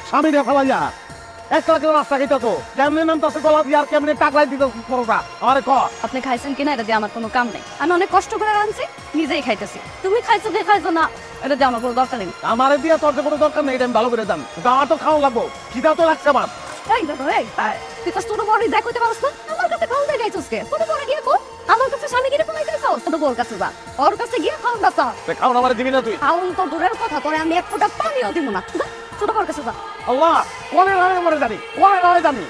স্বামী রে ফেলাইয়া একটা কেউ রাস্তা খেতে তো কেমনে নামতেছে গলা দিয়ে আর কেমনে টাকলাই দিতে পড়োটা আমারে ক আপনি খাইছেন কিনা এটা দিয়ে আমার কোনো কাম নেই। আমি অনেক কষ্ট করে রাঁধছি, নিজেই খাইতেছি। তুমি খাইছো কি খাইছো না এটা দিয়ে আমার কোনো দরকার নেই। আমারে দিয়ে তোর যে কোনো দরকার নেই, এটা আমি ভালো করে জানি। কিন্তু আমার তো খাওয়া লাগবো, খিদা তো লাগছে আমার। এই দেখো, তুই তো ছোট বড় দেখ করতে পারছ না? আমার কাছে খাওয়া দেয় গাইছস কে? ছোট বড় গিয়ে কর, আমার কাছে স্বামী গিয়ে ফোন দিছস। ছোট বড় কাছে যা, ওর কাছে গিয়ে খাওয়া দাও। খাওয়া আমারে দিবি না তুই? খাওন তো দূরের কথা, তোরে আমি এক ফোঁটা পানিও দিব না। যা, ছোট বড় কাছে যা। আল্লাহ ওরে ওরে মরে জানি, ওরে ওরে জানি।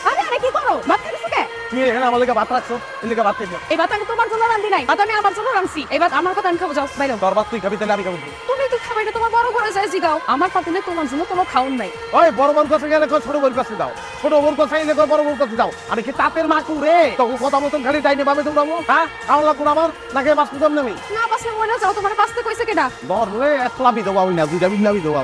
আরে আরে কি করো? ভাত খাইছো কে? তুমি এখানে আমার লেগে ভাত রাখছো, এর লেগে ভাত খেয়ে এই ভাত আমি তোমার জন্য রাঁধি নাই, ভাত আমি আমার জন্য রাঁধছি। এই ভাত আমার কথা আমি খাবো, যাও বাইরে। তোর ভাত তুই খাবি, তাহলে আমি খাবো। তুমি তো খাবাই না, তোমার বড় করে চাইছি গাও। আমার পাতিলে তোমার জন্য কোনো খাওন নাই। ওই বড় বড় কাছে গেলে কই ছোট বড় কাছে দাও, ছোট বড় কাছে গেলে কই বড় বড় কাছে দাও। আমি কি তাপের মাকু রে? তখন কথা মতন খালি টাইনে ভাবে দৌড়াবো? হ্যাঁ খাওয়া লাগবো না আমার, নাকি বাস পুতাম নামি? না বাসে মনে যাও, তোমার বাসতে কইছে কেডা? ধর রে একলাবি দেওয়া না, দুইটা মিলাবি দেওয়া।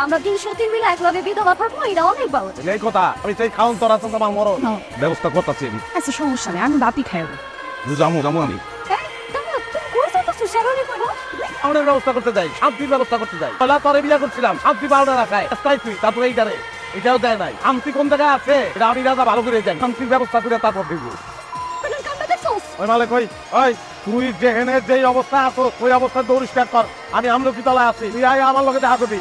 আমরা 300 মিলে একলগে বিধবা থাকবো, এটা অনেক ভালো। এই কথা আমি চাই খাওন তোর আছে তোমার মরণ ব্যবস্থা করতেছি আমি। আচ্ছা সমস্যা নেই, আমি বাপি খাইব। যাবো যাবো আমি আমাদের ব্যবস্থা করতে যাই, শান্তির ব্যবস্থা করতে যাই। পয়লা তোরে বিয়া করছিলাম, শান্তি পাওনা রাখায় তাই তুই, তারপরে এইটারে এটাও দেয় নাই। শান্তি কোন জায়গায় আছে এটা আমি রাজা ভালো করে যাই, শান্তির ব্যবস্থা করে তারপর দিব। ওই মালিক ওই ওই তুই যেখানে যেই অবস্থা আছো ওই অবস্থা দৌড়িস ত্যাগ কর। আমি আমলকি তলায় আছি, তুই আয় আমার লগে দেখা করবি।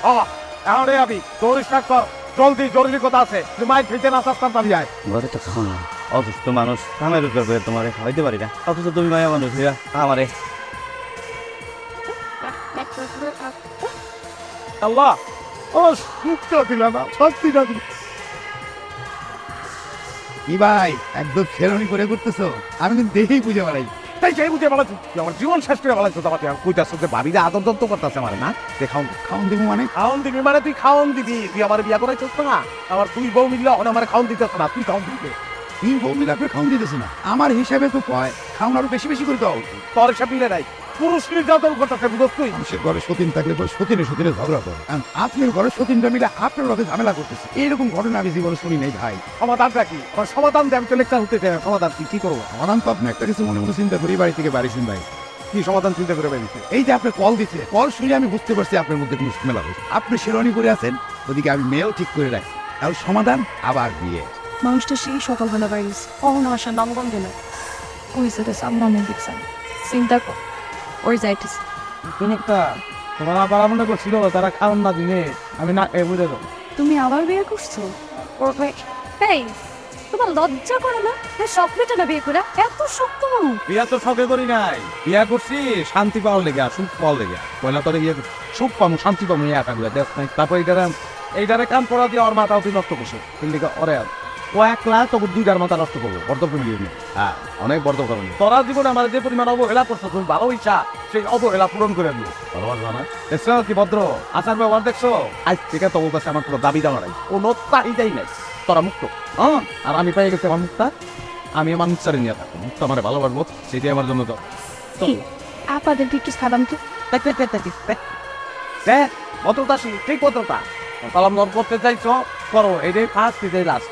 এখন আবি দৌড়িস ত্যাগ কর, জলদি জরুরি কথা আছে। তুই মাইক ফিরতে না চাস্তান পাবি আয়। ঘরে তো খাও না, অসুস্থ মানুষ, কামের উপর করে তোমার খাওয়াইতে পারি না, অথচ তুমি মায়া মানুষ আমারে। আল্লাহ ও মুক্তি দিলাম না, শান্তি না দিল। কি ভাই একদম শেরানি করে করতেছো? আমি কিন্তু দেখেই বুঝে বেড়াই। তাই সেই বুঝে বলাচ্ছি আমার জীবন শেষ করে বলাচ্ছ। তোমাকে কইতাছ যে ভাবিরা আদর দত্ত করতেছে আমার না, দেখাও খাওন দিব মানে? খাওন দিবি মানে তুই খাওন দিবি। তুই আমার বিয়া করাই চলতো না, আমার তুই বউ মিললে আমার খাওন দিতেছ না, তুই খাওন দিবি। তুই বউ মিলে আপনার খাওন দিতেছে না, আমার হিসাবে তো কয় খাওন আরো বেশি বেশি করে দাও। তোর সব মিলে নাই, পুরুষ নির্যাতন করতেছে বুঝছ তুই। মানুষের ঘরে সতীন থাকলে সতীনে সতীনে ঝগড়া করে, আর আপনার ঘরে সতীনটা মিলে আপনার লগে ঝামেলা করতেছে। এইরকম ঘটনা আমি জীবনে শুনি নাই ভাই। সমাধানটা কি? আমার সমাধান দিয়ে আমি তো লেকচার হতে চাই, সমাধান কি করবো? সমাধান তো আপনি একটা কিছু মনে মনে চিন্তা করি বাড়ি থেকে বাড়ি শুন ভাই। কি সমাধান চিন্তা করে বেরিয়েছে? এই যে আপনি কল দিচ্ছে, কল শুনে আমি বুঝতে পারছি আপনার মধ্যে কোনো ঝামেলা হয়েছে। আপনি শেরানি করে আছেন, ওদিকে আমি মেয়েও ঠিক করে রাখছি। তাহলে সমাধান আবার বিয়ে। মানুষটা সেই সকালবেলা বাইরিস অহন আসার নামগন্ধ না ওই সাথে সামনে দেখছেন চিন্তা কর ওই যাইতেছে। একটা তোমার আবার মনে করছিল তারা খাওন না দিনে আমি না বুঝে দেবো। তুমি আবার বিয়ে করছো? এই তোমার লজ্জা করে না? স্বপ্নটা না বিয়ে করে এত শক্ত মানুষ। বিয়া তো শখে করি নাই, বিয়া করছি শান্তি পাওয়ার লেগে, সুখ পাওয়ার লেগে। পয়লা তোরে বিয়ে করছি সুখ পাবো, শান্তি পাবো, এই একাগুলো দেখ নাই। তারপর এইটারে কান পড়া দিয়ে ওর মাথাও তুই নষ্ট করছো। কিন্তু ওরে ও 1 লাখ তখন 2টার মাথা নষ্ট করবো, বর্ধমান দিয়ে। হ্যাঁ অনেক বর্ধমান। তোরা জীবনে আমার যে পরিমাণ অবহেলা করছো, তুমি ভালো ইচ্ছা সেই অবহেলা পূরণ করে দিও। দেখছো কি ভদ্র আচার ব্যবহার দেখছো? আজ থেকে তোর কাছে আমার কোনো দাবি দেওয়া নাই, কোনো চাহিদাই নাই। তোরা মুক্ত, হ্যাঁ। আর আমি পেয়ে গেছি আমার মুক্তা, আমি আমার মুক্তারে নিয়ে থাকবো। মুক্ত আমার ভালোবাসবো, সেটাই আমার জন্য তো আপাদের একটু সালাম তো। ভদ্রতা ঠিক ভদ্রতা। সালাম করতে চাইছো করো, এটাই ফার্স্ট, এটাই লাস্ট।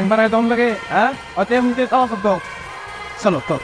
একবার দম লাগে, হ্যাঁ অতএব চলো তো।